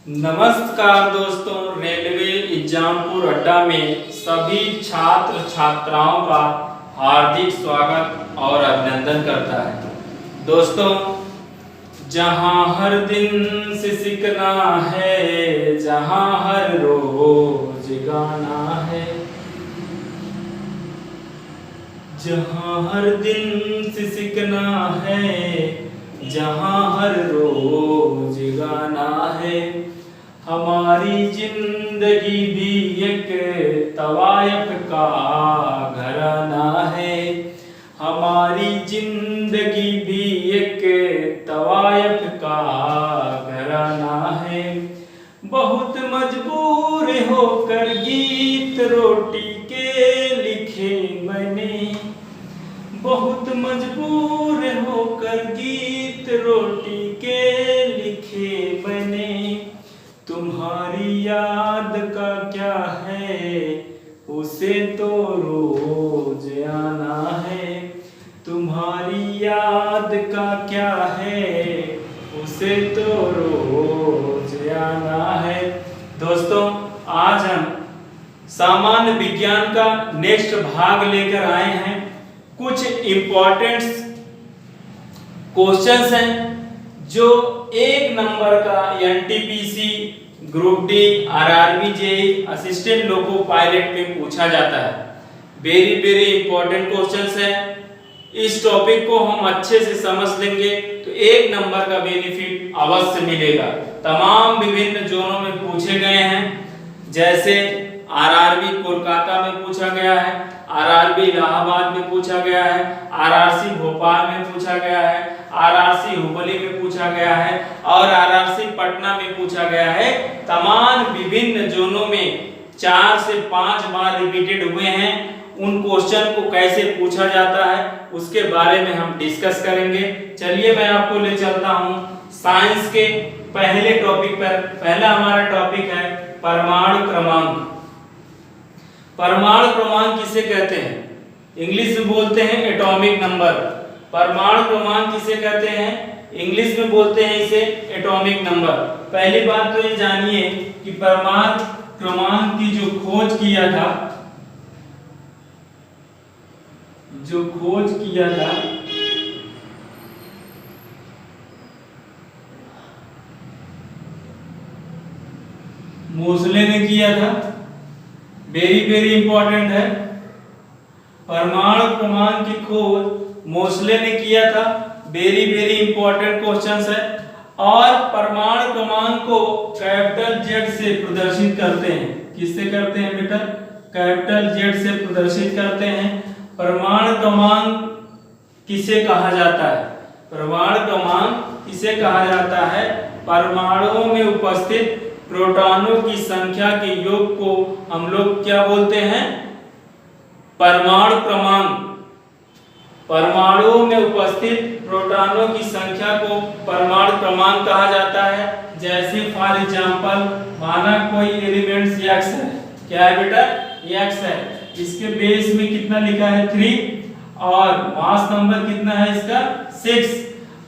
नमस्कार दोस्तों, रेलवे इज्जामपुर अड्डा में सभी छात्र छात्राओं का हार्दिक स्वागत और अभिनंदन करता है। दोस्तों, जहां हर दिन से सीखना है, जहां हर रोज गाना है, जहां हर दिन से सीखना है, जहां हर रोज गाना है, हमारी जिंदगी भी एक तवायफ का घराना है, हमारी जिंदगी भी एक तवायफ का घराना है। बहुत मजबूर होकर गीत रोटी के लिखे मैंने, बहुत मजबूर होकर गीत रोटी के लिखे मैंने। तुम्हारी याद का क्या है, उसे तो रोज आना है। तुम्हारी याद का क्या है, उसे तो रोज आना है। दोस्तों, आज हम सामान्य विज्ञान का नेक्स्ट भाग लेकर आए हैं। कुछ इंपॉर्टेंट क्वेश्चंस हैं जो 1 नंबर का NTPC, group D, RRB, JEE, assistant loco pilot में पूछा जाता है। वेरी वेरी इंपॉर्टेंट क्वेश्चंस है। इस टॉपिक को हम अच्छे से समझ लेंगे तो 1 नंबर का बेनिफिट अवश्य मिलेगा। तमाम विभिन्न जोनों में पूछे गए हैं, जैसे आरआरबी कोलकाता में पूछा गया है, आरआरबी इलाहाबाद में पूछा गया है, आरआरसी भोपाल में पूछा गया है, आरआरसी हुबली में पूछा गया है और आरआरसी पटना में पूछा गया है। तमाम विभिन्न जोनों में 4 से 5 बार रिपीटेड हुए हैं। उन क्वेश्चन को कैसे पूछा जाता है उसके बारे में हम डिस्कस करेंगे। चलिए मैं आपको ले चलता हूं साइंस के पहले टॉपिक पर। पहला हमारा टॉपिक है परमाणु क्रमांक। परमाणु क्रमांक किसे कहते हैं? इंग्लिश में बोलते हैं एटॉमिक नंबर। परमाणु क्रमांक किसे कहते हैं? इंग्लिश में बोलते हैं इसे एटॉमिक नंबर। पहली बात तो ये जानिए कि परमाणु क्रमांक की जो खोज किया था मोसले ने किया था। वेरी वेरी इंपॉर्टेंट है। परमाणु क्रमांक की खोज मोसले ने किया था। वेरी वेरी इंपॉर्टेंट क्वेश्चंस है। और परमाणु क्रमांक को कैपिटल जेड से प्रदर्शित करते हैं। किससे करते हैं बेटा? कैपिटल जेड से प्रदर्शित करते हैं। परमाणु क्रमांक किसे कहा जाता है? परमाणु क्रमांक किसे कहा जाता है? परमाणुओं में उपस्थित प्रोटॉनों की संख्या के योग को हम लोग क्या बोलते हैं? परमाणु क्रमांक। परमाणुओं में उपस्थित प्रोटॉनों की संख्या को परमाणु क्रमांक कहा जाता है। जैसे फॉर एग्जांपल, माना कोई एलिमेंट्स x है। क्या है बेटा? x है। इसके बेस में कितना लिखा है? 3 और मास नंबर कितना है इसका? 6।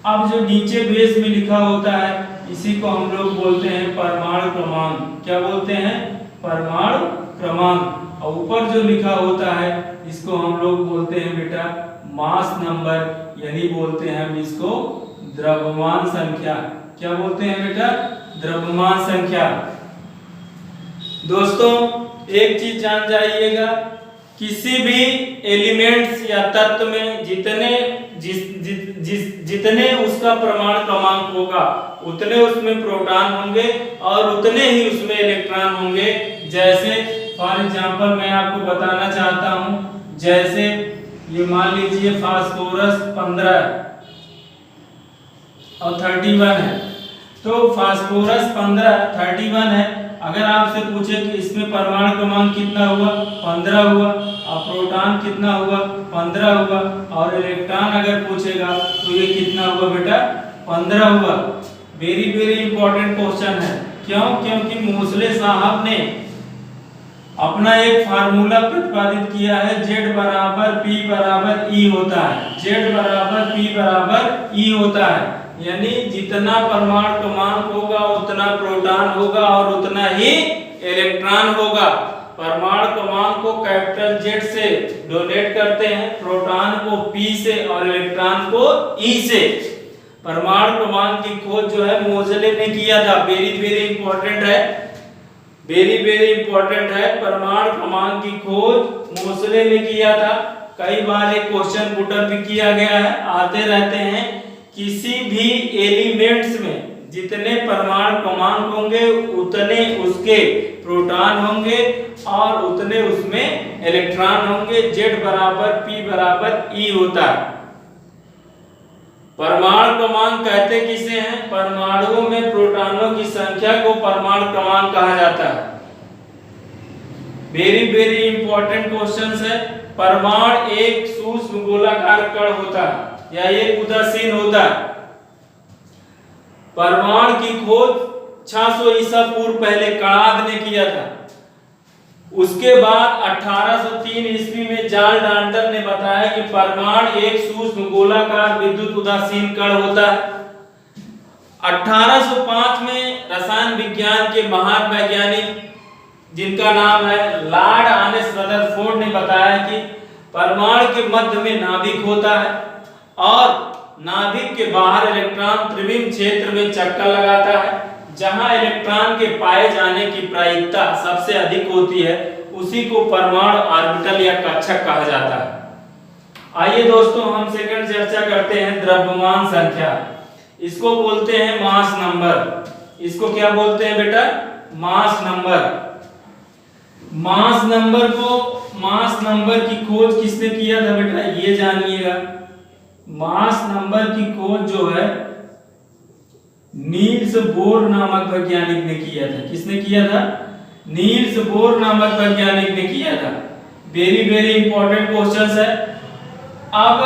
अब जो नीचे बेस में लिखा होता है इसी को हम लोग बोलते हैं परमाणु क्रमांक। क्या बोलते हैं? परमाणु क्रमांक। और ऊपर जो लिखा होता है इसको हम लोग बोलते हैं बेटा मास नंबर, यानी बोलते हैं हम इसको द्रव्यमान संख्या। क्या बोलते हैं बेटा? द्रव्यमान संख्या। दोस्तों, एक चीज जान जाइएगा, किसी भी एलिमेंट्स या तत्व में जितने उसका परमाणु क्रमांक होगा उतने उसमें प्रोटॉन होंगे और उतने ही उसमें इलेक्ट्रॉन होंगे। जैसे फॉर एग्जांपल मैं आपको बताना चाहता हूं, जैसे ये मान लीजिए फास्फोरस 15 और 31 है। तो फास्फोरस 15 31 है। अगर आपसे पूछे कि इसमें परमाणु क्रमांक कितना हुआ? 15 हुआ। और प्रोटॉन कितना हुआ? 15 हुआ। और इलेक्ट्रॉन अगर पूछेगा तो ये कितना हुआ बेटा? 15 हुआ। वेरी वेरी इंपॉर्टेंट क्वेश्चन है। क्यों? क्योंकि मोसले साहब ने अपना एक फार्मूला प्रतिपादित किया है, Z बराबर P बराबर E होता है। Z बराबर P बराबर E होता है। यानी जितना परमाणु क्रमांक होगा उतना प्रोटॉन होगा और उतना ही इलेक्ट्रॉन होगा। परमाणु क्रमांक को कैपिटल जेड से डोनेट करते हैं, प्रोटॉन को पी से और इलेक्ट्रॉन को ई से। परमाणु क्रमांक की खोज जो है मोजले ने किया था। वेरी वेरी इंपॉर्टेंट है, वेरी वेरी इंपॉर्टेंट है। परमाणु क्रमांक की खोज मोजले ने किया था। कई बार एक क्वेश्चन पुटअप भी किया गया है, आते रहते हैं। किसी भी एलिमेंट्स में जितने परमाणु क्रमांक होंगे उतने उसके प्रोटॉन होंगे और उतने उसमें इलेक्ट्रॉन होंगे। Z बराबर P बराबर E होता है। परमाणु क्रमांक कहते किसे हैं? परमाणुओं में प्रोटॉनों की संख्या को परमाणु क्रमांक कहा जाता है। वेरी वेरी इंपॉर्टेंट क्वेश्चंस है। परमाणु एक सूक्ष्म गोलाकार कण होता है या एक उदासीन होता है। परमाणु की खोज 600 ईसा पूर्व पहले कणाद ने किया था। उसके बाद 1803 ईस्वी में जॉन डाल्टन ने बताया कि परमाणु एक सूक्ष्म गोलाकार विद्युत उदासीन कण होता है। 1805 में रसायन विज्ञान के महान वैज्ञानिक जिनका नाम है लॉर्ड आनेस रदरफोर्ड ने बताया कि परमाणु के मध्य में नाभिक होता है और नाभिक के बाहर इलेक्ट्रॉन त्रिविम क्षेत्र में चक्कर लगाता है। जहां इलेक्ट्रॉन के पाए जाने की प्रायिकता सबसे अधिक होती है उसी को परमाणु ऑर्बिटल या कक्षक कहा जाता है। आइए दोस्तों हम सेकंड चर्चा करते हैं द्रव्यमान संख्या। इसको बोलते हैं मास नंबर। इसको क्या बोलते हैं बेटा? Mass number. मास नंबर की खोज किसने किया था बेटा? ये जानिएगा। मास नंबर की खोज जो है नील्स बोर नामक वैज्ञानिक ने किया था। किसने किया था? नील्स बोर नामक वैज्ञानिक ने किया था। वेरी वेरी इंपॉर्टेंट क्वेश्चंस है। अब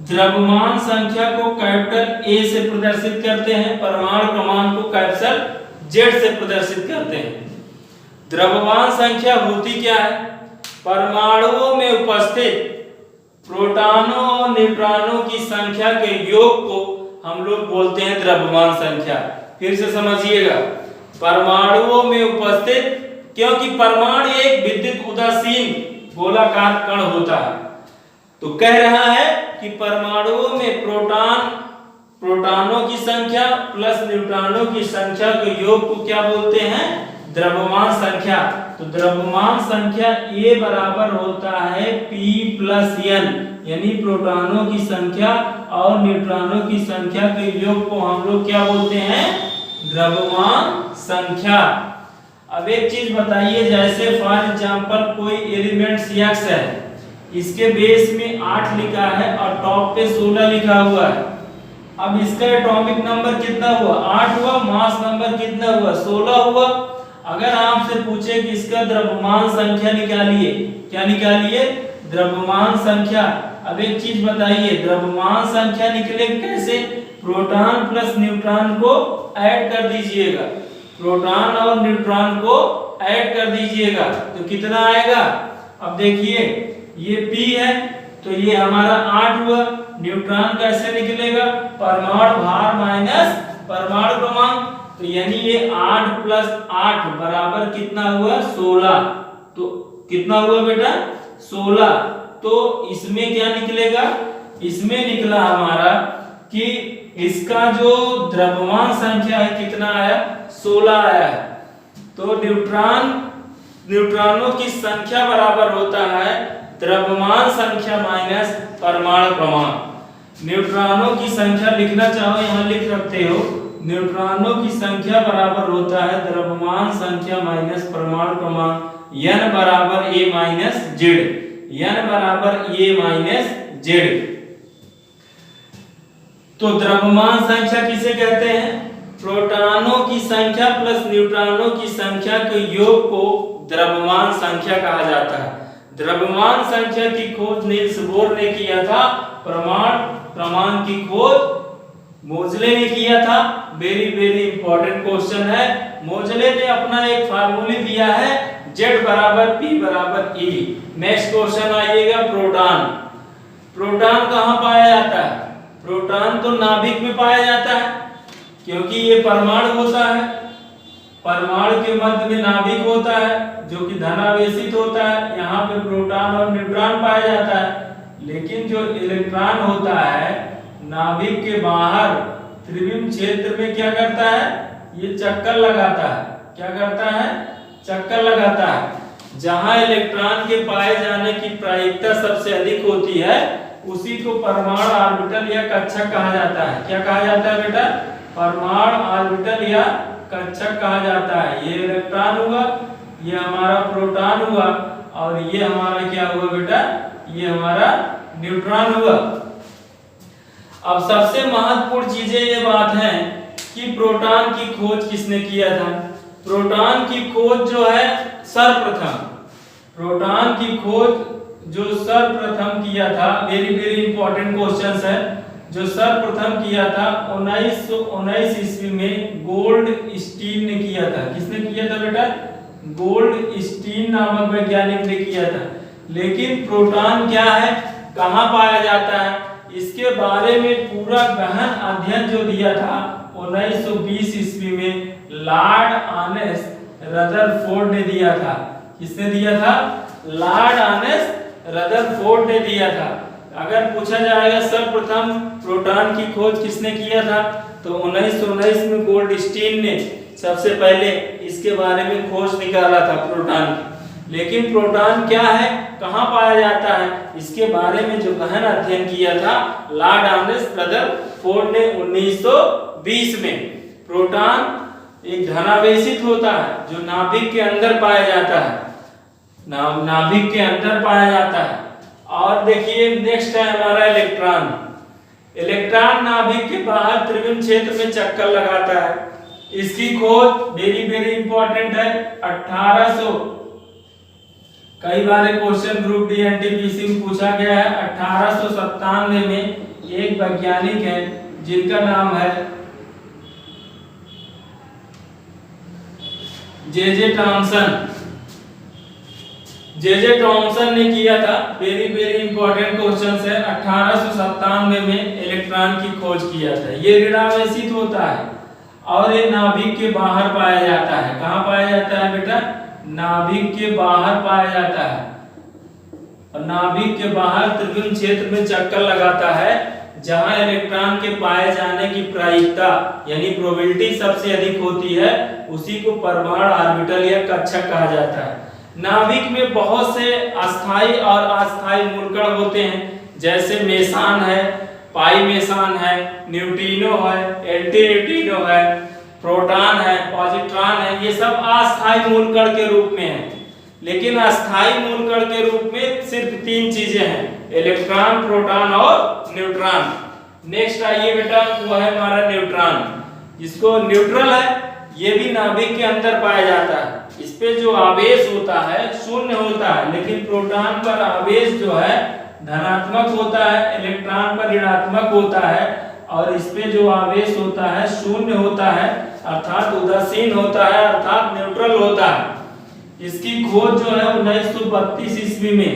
द्रव्यमान संख्या को कैपिटल ए से प्रदर्शित करते हैं, परमाणु क्रमांक को कैपिटल जेड से प्रदर्शित करते हैं। द्रव्यमान संख्या होती क्या है? परमाणुओं में उपस्थित प्रोटॉनों और न्यूट्रॉनों की संख्या के योग को हम लोग बोलते हैं द्रव्यमान संख्या। फिर से समझिएगा, परमाणुओं में उपस्थित, क्योंकि परमाणु एक विद्युत उदासीन गोलाकार कण होता है, तो कह रहा है कि परमाणुओं में प्रोटॉनों की संख्या प्लस न्यूट्रॉनों की संख्या के योग को क्या बोलते हैं? द्रव्यमान संख्या। तो द्रव्यमान संख्या A बराबर होता है P प्लस N, यानी प्रोटॉनों की संख्या और न्यूट्रॉनों की संख्या के योग को हम लोग क्या बोलते हैं? द्रव्यमान संख्या। अब एक चीज बताइए, जैसे फॉर एग्जांपल कोई एलिमेंट X है, इसके बेस में 8 लिखा है और टॉप पे 16 लिखा हुआ है। अब इसका एटॉमिक नंबर कितना हुआ? 8 हुआ। मास नंबर कितना हुआ? 16 हुआ। अगर आपसे पूछे कि इसका द्रव्यमान संख्या निकालिए, क्या निकालिए? द्रव्यमान संख्या। अब एक चीज बताइए, द्रव्यमान संख्या निकले कैसे? प्रोटॉन प्लस न्यूट्रॉन को ऐड कर दीजिएगा, प्रोटॉन और न्यूट्रॉन को ऐड कर दीजिएगा तो कितना आएगा? अब देखिए ये P है तो ये हमारा 8 हुआ। न्यूट्रॉन कैसे निकलेगा? परमाणु भार माइनस परमाणु क्रमांक, तो यानी ये 8 प्लस 8 बराबर कितना हुआ? 16। तो कितना हुआ बेटा? 16। तो इसमें क्या निकलेगा? इसमें निकला हमारा कि इसका जो द्रव्यमान संख्या है कितना आया? 16 आया है। तो न्यूट्रॉनों की संख्या बराबर होता है द्रव्यमान संख्या माइनस परमाणु क्रमांक। न्यूट्रॉनों की संख्या लिखना चाहो यहां लिख सकते हो। न्यूट्रॉनों की संख्या बराबर होता है द्रव्यमान संख्या माइनस परमाणु क्रमांक। n बराबर a माइनस जेड, n बराबर a माइनस जेड। तो द्रव्यमान संख्या किसे कहते हैं? प्रोटॉनों की संख्या प्लस न्यूट्रॉनों की संख्या के योग को द्रव्यमान संख्या कहा जाता है। द्रव्यमान संख्या की खोज नील्स बोर ने किया था। परमाणु क्रमांक की खोज मोजले ने किया था। वेरी वेरी इंपॉर्टेंट क्वेश्चन है। मोजले ने अपना एक फार्मूला दिया है Z बराबर P बराबर E। नेक्स्ट क्वेश्चन आइएगा प्रोटॉन। प्रोटॉन कहां पाया जाता है? प्रोटॉन तो नाभिक में पाया जाता है क्योंकि ये परमाणु होता है, परमाणु के मध्य में नाभिक होता है जो कि धनावेशित होता है, यहाँ पे प्रोटॉन और न्यूट्रॉन पाया जाता है। लेकिन जो इलेक्ट्रॉन होता है नाभिक के बाहर त्रिविम क्षेत्र में क्या करता है, ये चक्कर लगाता है। क्या करता है, चक्कर लगाता है। जहां इलेक्ट्रॉन के पाए जाने की प्रायिकता सबसे अधिक होती है उसी को परमाणु ऑर्बिटल या कक्षक कहा जाता है। क्या कहा जाता है बेटा, परमाणु ऑर्बिटल या कक्षक कहा जाता है। ये इलेक्ट्रॉन हुआ, ये हमारा प्रोटॉन हुआ और ये हमारा क्या हुआ बेटा, ये हमारा न्यूट्रॉन हुआ। अब सबसे महत्वपूर्ण चीजें ये बात है कि प्रोटॉन की खोज किसने किया था। प्रोटॉन की खोज जो है सर्वप्रथम, प्रोटॉन की खोज जो सर्वप्रथम किया था, वेरी वेरी इंपॉर्टेंट क्वेश्चंस है, जो सर्वप्रथम किया था 1919 ईस्वी में गोल्डस्टीन ने किया था। किसने किया था बेटा, गोल्डस्टीन नामक वैज्ञानिक ने किया था। लेकिन प्रोटॉन क्या है, कहाँ पाया जाता है, इसके बारे में पूरा गहन अध्ययन जो दिया था 1920 ईस्वी में लॉर्ड अर्नेस्ट रदरफोर्ड ने दिया था। किसने दिया था, लॉर्ड अर्नेस्ट रदरफोर्ड ने दिया था। अगर पूछा जाएगा सर्वप्रथम प्रोटॉन की खोज किसने किया था तो 1919 में गोल्डस्टीन ने सबसे पहले इसके बारे में खोज निकाला था प्रोटॉन की। लेकिन प्रोटॉन क्या है, कहाँ पाया जाता है, इसके बारे में जो गहन अध्ययन किया था लॉर्ड अर्नेस्ट रदरफोर्ड ने 1920 में। प्रोटॉन एक धनावेशित होता है जो नाभिक के अंदर पाया जाता है, नाभिक के अंदर पाया जाता है। और देखिए नेक्स्ट है हमारा इलेक्ट्रॉन। इलेक्ट्रॉन नाभिक के बाहर त्रिविम क्षेत्र में चक्कर लगाता है। इसकी खोज वेरी वेरी इंपॉर्टेंट है 1800, कई बार क्वेश्चन ग्रुप डी एनटीपीसी में पूछा गया है। 1897 में एक वैज्ञानिक है जिनका नाम है जे टॉमसन। जे टॉमसन ने किया था। वेरी वेरी इंपॉर्टेंट क्वेश्चन है। 1897 में इलेक्ट्रॉन की खोज किया था। ये ऋणावेशित होता है और ये नाभिक के बाहर पाया जाता है। कहाँ पाया जाता है बेटा, नाभिक के बाहर पाया जाता है। और नाभिक के बाहर त्रिविम क्षेत्र में चक्कर लगाता है जहां इलेक्ट्रॉन के पाए जाने की प्रायिकता यानी प्रोबेबिलिटी सबसे अधिक होती है, उसी को परमाणु ऑर्बिटल या कक्षक कहा जाता है। नाभिक में बहुत से अस्थाई और अस्थाई मूलकण होते हैं, जैसे मेसान है, पाई मेसान है, न्यूट्रिनो है, एंटी न्यूट्रिनो है, प्रोटॉन है, पॉजिट्रॉन है। ये सब अस्थाई मूलकण के रूप में है। लेकिन अस्थाई मूलकण के रूप में सिर्फ 3 चीजें हैं, इलेक्ट्रॉन, प्रोटॉन और न्यूट्रॉन। नेक्स्ट आइए बेटा, वो है हमारा न्यूट्रॉन, जिसको न्यूट्रल है, ये भी नाभिक के अंदर पाया जाता है। इस पे जो आवेश होता है शून्य होता है, लेकिन प्रोटॉन पर आवेश जो है धनात्मक होता है, इलेक्ट्रॉन पर ऋणात्मक होता है, और इस पे जो आवेश होता है शून्य होता है, अर्थात उदासीन होता है, अर्थात न्यूट्रल होता है। इसकी खोज जो है 1932 ईस्वी में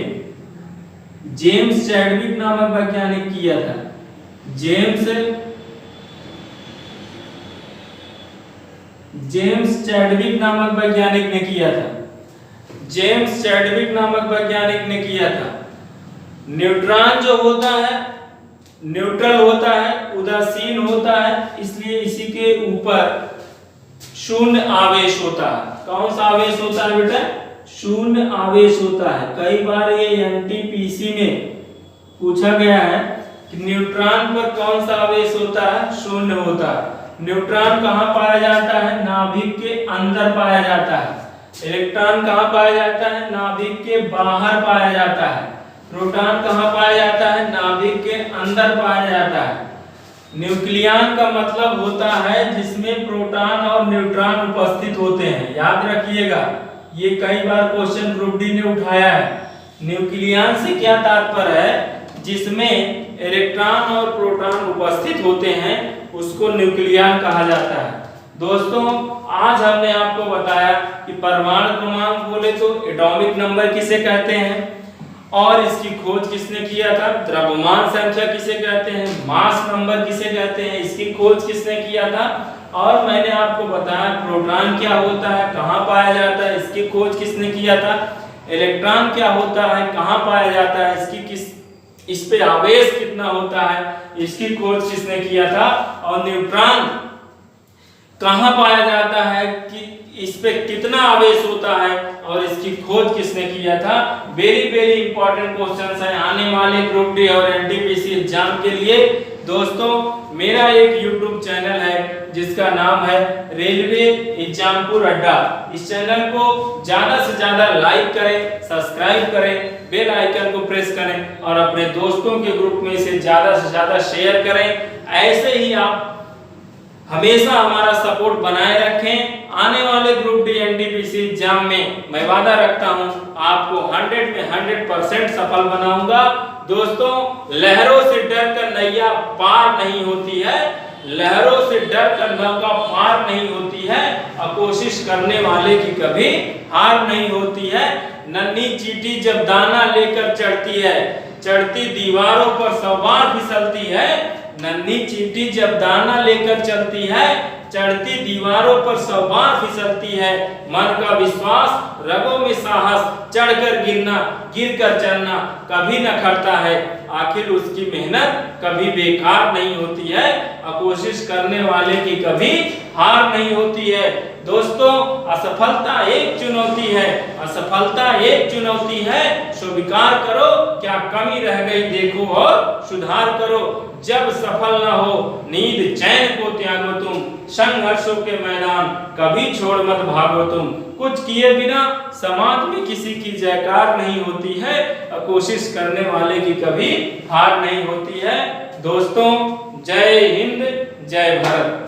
जेम्स चैडविक नामक वैज्ञानिक किया था। जेम्स चैडविक नामक वैज्ञानिक ने किया था। जेम्स चैडविक नामक वैज्ञानिक ने किया था। न्यूट्रॉन जो होता है न्यूट्रल होता है, उदासीन होता है, इसलिए इसी के ऊपर शून्य आवेश होता है। कौन सा आवेश होता है बेटा, शून्य आवेश होता है। कई बार ये एनटीपीसी में पूछा गया है कि न्यूट्रॉन पर कौन सा आवेश होता है, शून्य होता है। न्यूट्रॉन कहाँ पाया जाता है, नाभिक के अंदर पाया जाता है। इलेक्ट्रॉन कहाँ पाया जाता है, नाभिक के बाहर पाया जाता है। प्रोटॉन कहाँ पाया जाता है, नाभिक के अंदर पाया जाता है। न्यूक्लियन का मतलब होता है जिसमें प्रोटॉन और न्यूट्रॉन उपस्थित होते हैं। याद रखिएगा, ये कई बार क्वेश्चन ग्रुप डी ने उठाया है। न्यूक्लियन से क्या तात्पर्य है, जिसमें इलेक्ट्रॉन और प्रोटॉन उपस्थित होते हैं उसको न्यूक्लियन कहा जाता है। दोस्तों, आज हमने आपको बताया कि परमाणु क्रमांक बोले तो एटॉमिक नंबर किसे कहते हैं, और इसकी खोज किसने किया था? द्रव्यमान संख्या किसे कहते हैं, मास नंबर किसे कहते हैं, इसकी खोज किसने किया था? और मैंने आपको बताया प्रोटॉन क्या होता है, कहाँ पाया जाता है, इसकी खोज किसने किया था? इलेक्ट्रॉन क्या होता है, कहाँ पाया जाता है, इस पे आवेश कितना होता है, इसकी खोज किसने किया था? और न्यूट्रॉन कहाँ पाया जाता है, कि इस पे कितना आवेश होता है, और इसकी खोज किसने किया था? वेरी इंपॉर्टेंट क्वेश्चंस है आने वाले ग्रुप डी और एनटीपीसी एग्जाम के लिए। दोस्तों मेरा एक YouTube चैनल है जिसका नाम है रेलवे एग्जामपुर अड्डा। इस चैनल को ज्यादा से ज्यादा लाइक करें, सब्सक्राइब करें, बेल आइकन को प्रेस करें और अपने दोस्तों के ग्रुप में इसे ज्यादा से ज्यादा शेयर करें। ऐसे ही आप हमेशा हमारा सपोर्ट बनाए रखें। आने वाले ग्रुप डी एनटीपीसी एग्जाम में मैं वादा रखता हूं आपको 100 में 100% सफल बनाऊंगा। दोस्तों लहरों से डरकर नैया पार नहीं होती है, लहरों से डरकर नौका पार नहीं होती है, और कोशिश करने वाले की कभी हार नहीं होती है। नन्ही चींटी जब दाना लेकर चढ़ती है, चढ़ती दीवारों पर 100 बार फिसलती है। नन्ही चींटी जब दाना लेकर चलती है, चढ़ती दीवारों पर 100 बार फिसलती है। मन का विश्वास, रगों में साहस, चढ़कर गिरना, गिरकर चलना कभी न खड़ता है। आखिर उसकी मेहनत कभी बेकार नहीं होती है, और कोशिश करने वाले की कभी हार नहीं होती है। दोस्तों असफलता एक चुनौती है, असफलता एक चुनौती है, स्वीकार करो क्या कमी रह गई देखो और सुधार करो। जब सफल ना हो नींद चैन को त्यागो तुम, संघर्षों के मैदान कभी छोड़ मत भागो तुम। कुछ किए बिना समाज में किसी की जयकार नहीं होती है, और कोशिश करने वाले की कभी हार नहीं होती है। दोस्तों जय हिंद, जय भारत।